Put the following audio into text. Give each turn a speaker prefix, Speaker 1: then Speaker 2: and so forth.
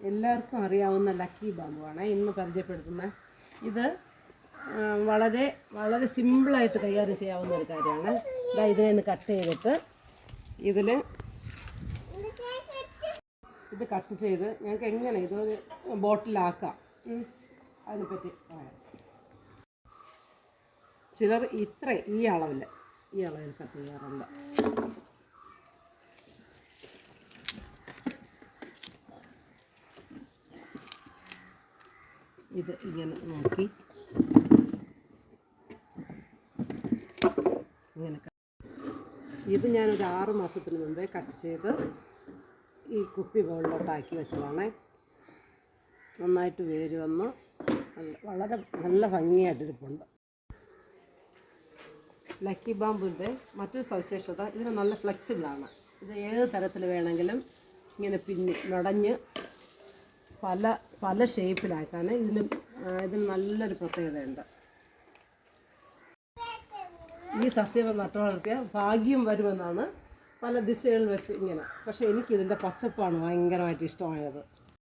Speaker 1: എല്ലാവർക്കും അറിയാവുന്ന ലക്കി ബാമ്പുവാണ് ഇന്ന് പരിചയപ്പെടുത്തുന്നത്. ഇത് വളരെ വളരെ സിമ്പിളായിട്ട് കൈകാര്യം ചെയ്യാവുന്ന ഒരു കാര്യമാണ്. ഇതിനെ ഒന്ന് കട്ട് ചെയ്തിട്ട് ഇത് കട്ട് ചെയ്ത് ഞങ്ങൾക്ക് എങ്ങനെ ഇതൊരു ബോട്ടിലാക്കാം അതിനെപ്പറ്റി പറയാം. ചിലർ ഈ അളവിൽ കട്ട് ചെയ്യാറുണ്ട്. ഇത് ഇങ്ങനെ നോക്കി ഇങ്ങനെ ഇത് ഞാനൊരു 6 മാസത്തിന് മുമ്പേ കട്ട് ചെയ്ത് ഈ കുപ്പി ബോളിലോട്ടാക്കി വെച്ചതാണ്. നന്നായിട്ട് വേര് വന്ന് വളരെ നല്ല ഭംഗിയായിട്ടിരിപ്പുണ്ട്. ലക്കി ബാമ്പുവിൻ്റെ മറ്റൊരു സവിശേഷത ഇതിന് നല്ല ഫ്ലെക്സിബിളാണ്. ഇത് ഏത് തരത്തിൽ വേണമെങ്കിലും ഇങ്ങനെ നടഞ്ഞ് പല ഷേപ്പിലാക്കാൻ ഇതിന് നല്ലൊരു പ്രത്യേകതയുണ്ട്. ഈ സസ്യം നട്ടു വളർത്തിയാൽ ഭാഗ്യം വരുമെന്നാണ് പല ദിശകളിൽ വെച്ച് ഇങ്ങനെ. പക്ഷേ എനിക്കിതിൻ്റെ പച്ചപ്പാണ് ഭയങ്കരമായിട്ട് ഇഷ്ടമായത്.